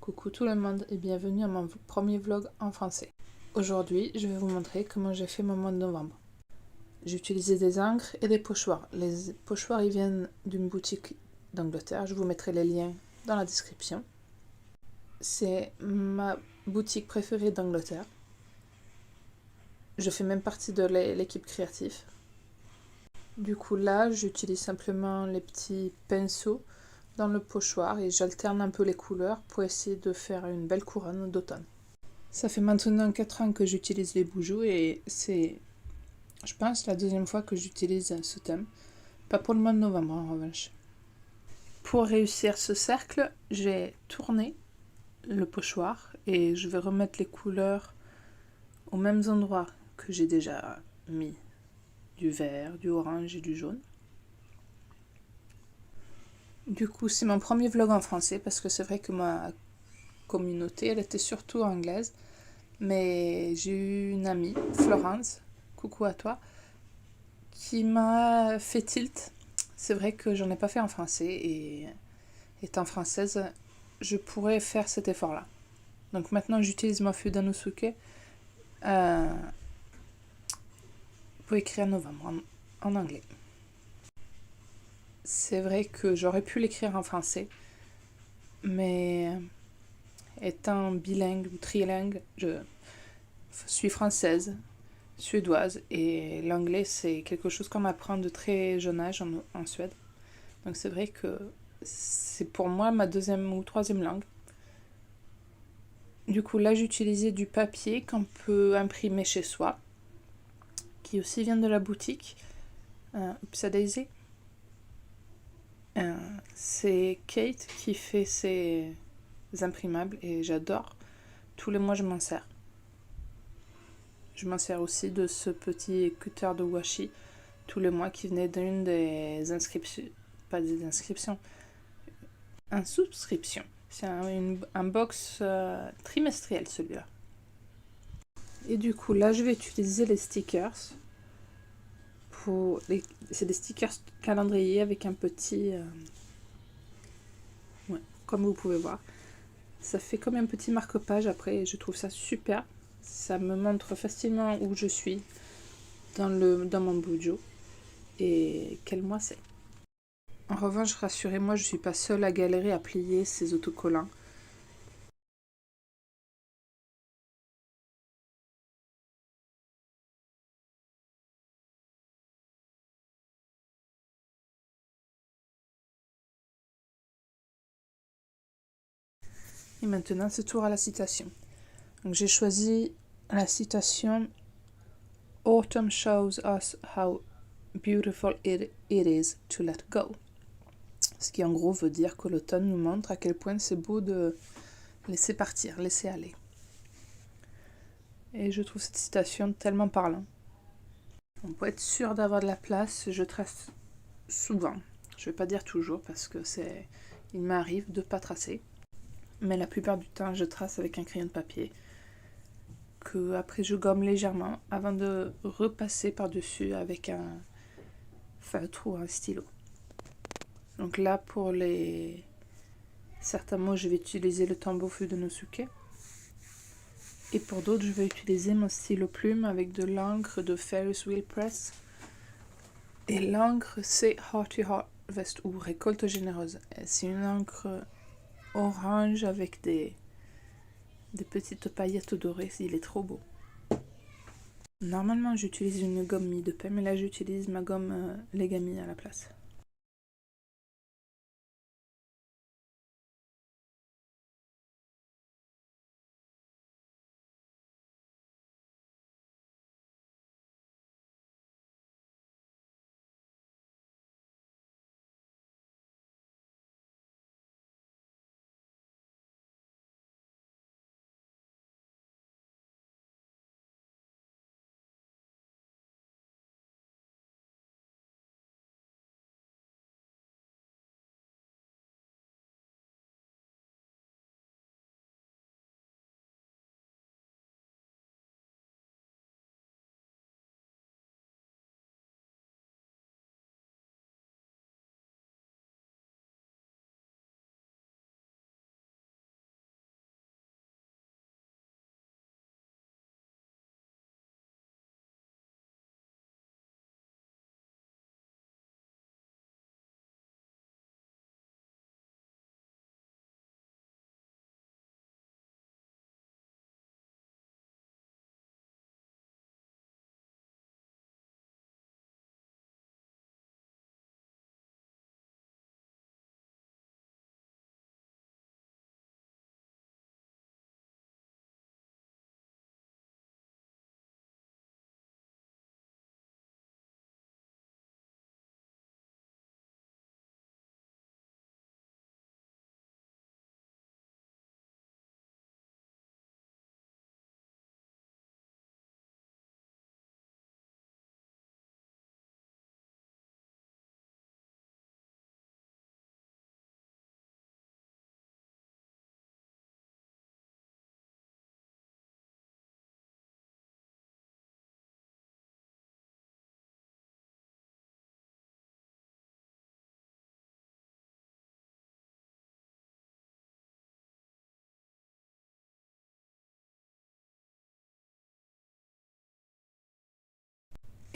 Coucou tout le monde et bienvenue à mon premier vlog en français. Aujourd'hui, je vais vous montrer comment j'ai fait mon mois de novembre. J'ai utilisé des encres et des pochoirs. Les pochoirs ils viennent d'une boutique d'Angleterre, je vous mettrai les liens dans la description. C'est ma boutique préférée d'Angleterre. Je fais même partie de l'équipe créative. Du coup là, j'utilise simplement les petits pinceaux dans le pochoir et j'alterne un peu les couleurs pour essayer de faire une belle couronne d'automne. Ça fait maintenant 4 ans que j'utilise les bougies et c'est, je pense, la deuxième fois que j'utilise ce thème. Pas pour le mois de novembre en revanche. Pour réussir ce cercle, j'ai tourné le pochoir et je vais remettre les couleurs aux mêmes endroits que j'ai déjà mis. Du vert, du orange et du jaune. Du coup, c'est mon premier vlog en français parce que c'est vrai que ma communauté, elle était surtout anglaise. Mais j'ai eu une amie, Florence, coucou à toi, qui m'a fait tilt. C'est vrai que j'en ai pas fait en français et étant française, je pourrais faire cet effort-là. Donc maintenant, j'utilise ma feuille d'Anosuke pour écrire novembre en anglais. C'est vrai que j'aurais pu l'écrire en français, mais étant bilingue ou trilingue, je suis française, suédoise, et l'anglais c'est quelque chose qu'on apprend de très jeune âge en Suède. Donc c'est vrai que c'est pour moi ma deuxième ou troisième langue. Du coup là j'utilisais du papier qu'on peut imprimer chez soi, qui aussi vient de la boutique Upsa Daisy. C'est Kate qui fait ces imprimables et j'adore. Tous les mois je m'en sers. Je m'en sers aussi de ce petit cutter de washi tous les mois qui venait d'une des inscriptions, pas des inscriptions, une souscription. C'est un box trimestriel celui-là. Et du coup là je vais utiliser les stickers. C'est des stickers calendrier avec un petit... ouais, comme vous pouvez voir. Ça fait comme un petit marque-page après et je trouve ça super. Ça me montre facilement où je suis dans mon bujo et quel mois c'est. En revanche, rassurez-moi, je ne suis pas seule à galérer à plier ces autocollants. Et maintenant, c'est tour à la citation. Donc j'ai choisi la citation Autumn shows us how beautiful it is to let go. Ce qui en gros veut dire que l'automne nous montre à quel point c'est beau de laisser partir, laisser aller. Et je trouve cette citation tellement parlante. Pour être sûr d'avoir de la place, je trace souvent. Je ne vais pas dire toujours parce que il m'arrive de ne pas tracer. Mais la plupart du temps, je trace avec un crayon de papier que après je gomme légèrement avant de repasser par-dessus avec un feutre ou un stylo. Donc là, pour certains mots, je vais utiliser le Tombow Fudenosuke. Et pour d'autres, je vais utiliser mon stylo plume avec de l'encre de Ferris Wheel Press. Et l'encre, c'est Hearty Harvest ou Récolte Généreuse. C'est une encre orange avec des petites paillettes dorées. Il est trop beau. Normalement, j'utilise une gomme mie de pain, mais là, j'utilise ma gomme Legami à la place.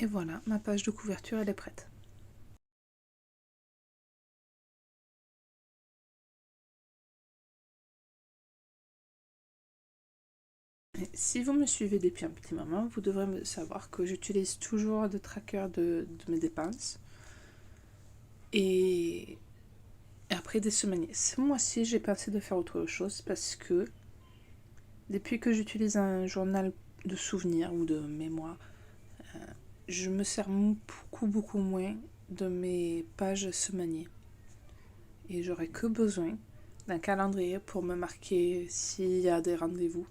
Et voilà, ma page de couverture elle est prête. Et si vous me suivez depuis un petit moment, vous devrez savoir que j'utilise toujours des trackers de mes dépenses. Et après des semaines. Ce mois-ci, j'ai pensé de faire autre chose parce que depuis que j'utilise un journal de souvenirs ou de mémoire, je me sers beaucoup moins de mes pages semainières. Et j'aurai que besoin d'un calendrier pour me marquer s'il y a des rendez-vous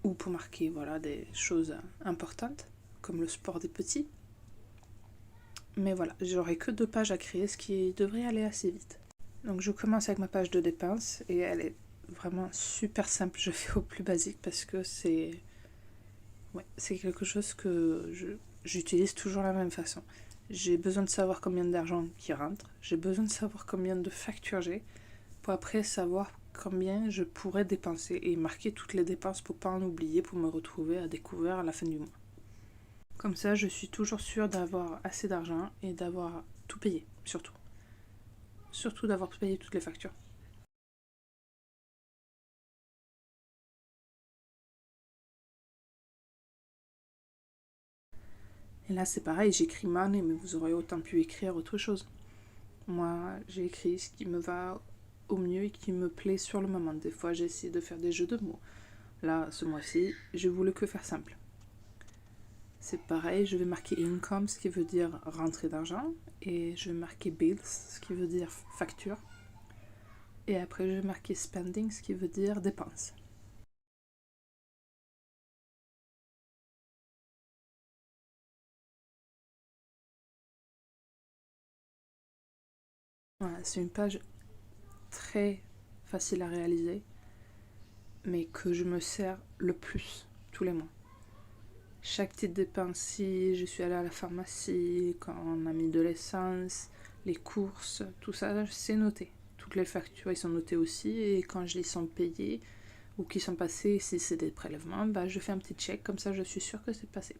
ou pour marquer voilà, des choses importantes comme le sport des petits. Mais voilà, j'aurai que 2 pages à créer, ce qui devrait aller assez vite. Donc je commence avec ma page de dépenses et elle est vraiment super simple. Je fais au plus basique parce que c'est quelque chose que j'utilise toujours de la même façon. J'ai besoin de savoir combien d'argent qui rentre, j'ai besoin de savoir combien de factures j'ai pour après savoir combien je pourrais dépenser et marquer toutes les dépenses pour pas en oublier, pour me retrouver à découvert à la fin du mois. Comme ça, je suis toujours sûre d'avoir assez d'argent et d'avoir tout payé, surtout. Surtout d'avoir payé toutes les factures. Et là, c'est pareil, j'écris money, mais vous aurez autant pu écrire autre chose. Moi, j'ai écrit ce qui me va au mieux et qui me plaît sur le moment. Des fois, j'ai essayé de faire des jeux de mots. Là, ce mois-ci, j'ai voulu que faire simple. C'est pareil, je vais marquer income, ce qui veut dire rentrée d'argent, et je vais marquer bills, ce qui veut dire facture. Et après, je vais marquer spending, ce qui veut dire dépenses. Voilà, c'est une page très facile à réaliser, mais que je me sers le plus tous les mois. Chaque petite dépense, si je suis allée à la pharmacie, quand on a mis de l'essence, les courses, tout ça, c'est noté. Toutes les factures, ils sont notées aussi, et quand ils sont payés ou qu'ils sont passés, si c'est des prélèvements, bah, je fais un petit check, comme ça je suis sûre que c'est passé.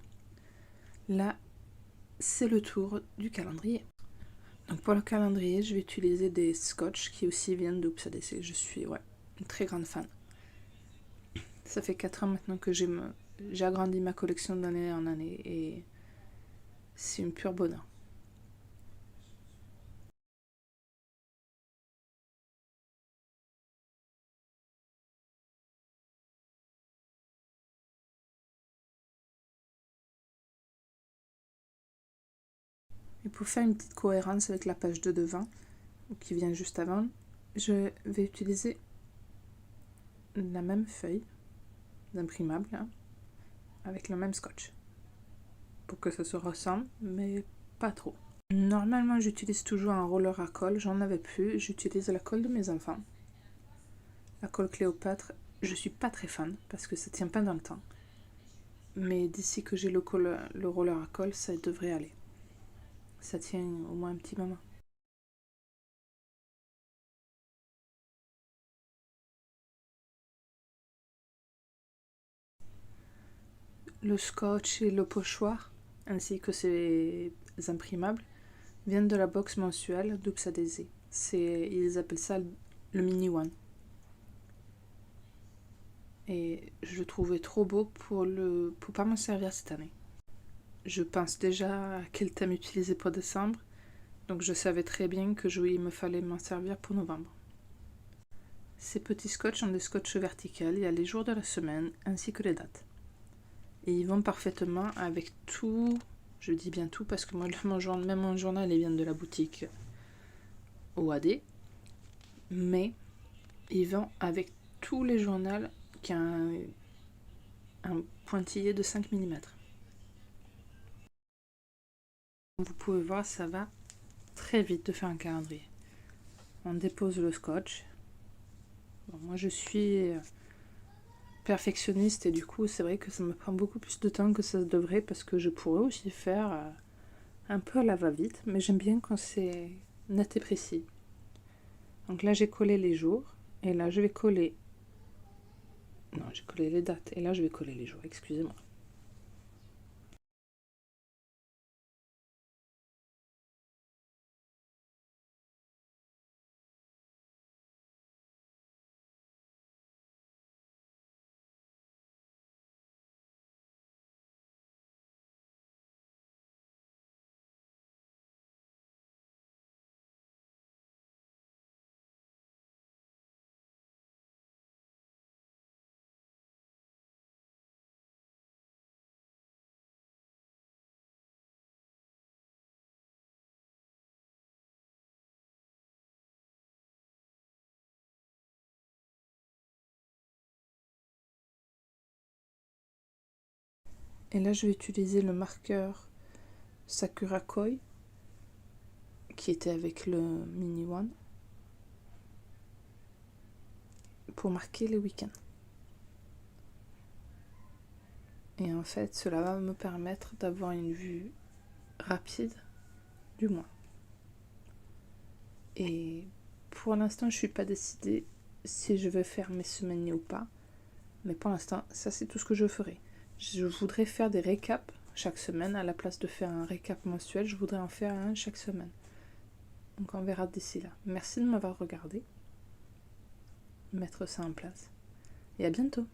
Là, c'est le tour du calendrier. Donc pour le calendrier, je vais utiliser des scotch qui aussi viennent d'Oops-ADC. Je suis une très grande fan. Ça fait 4 ans maintenant que j'ai agrandi ma collection d'année en année et c'est une pure bonheur. Et pour faire une petite cohérence avec la page de devant, qui vient juste avant, je vais utiliser la même feuille d'imprimable avec le même scotch pour que ça se ressemble, mais pas trop. Normalement, j'utilise toujours un roller à colle, j'en avais plus, j'utilise la colle de mes enfants. La colle Cléopâtre, je suis pas très fan parce que ça tient pas dans le temps. Mais d'ici que j'ai le roller à colle, ça devrait aller. Ça tient au moins un petit moment. Le scotch et le pochoir, ainsi que ces imprimables, viennent de la box mensuelle d'Oops-ADC. Ils appellent ça le mini one. Et je le trouvais trop beau pour pas m'en servir cette année. Je pense déjà à quel thème utiliser pour décembre, donc je savais très bien que il me fallait m'en servir pour novembre. Ces petits scotch ont des scotch verticales, il y a les jours de la semaine ainsi que les dates. Et ils vont parfaitement avec tout, je dis bien tout parce que moi même mon journal il vient de la boutique OAD, mais ils vont avec tous les journaux qui a un pointillé de 5 mm. Vous pouvez voir, ça va très vite de faire un calendrier. On dépose le scotch. Bon, moi je suis perfectionniste et du coup c'est vrai que ça me prend beaucoup plus de temps que ça devrait parce que je pourrais aussi faire un peu à la va-vite, mais j'aime bien quand c'est net et précis. Donc là j'ai collé les jours et là je vais coller... Non, j'ai collé les dates et là je vais coller les jours, excusez-moi. Et là, je vais utiliser le marqueur Sakura Koi qui était avec le Mini One pour marquer les week-ends. Et en fait, cela va me permettre d'avoir une vue rapide du mois. Et pour l'instant, je ne suis pas décidée si je vais faire mes semaines ou pas. Mais pour l'instant, ça c'est tout ce que je ferai. Je voudrais faire des récaps chaque semaine. À la place de faire un récap mensuel, je voudrais en faire un chaque semaine. Donc on verra d'ici là. Merci de m'avoir regardé. Mettre ça en place. Et à bientôt.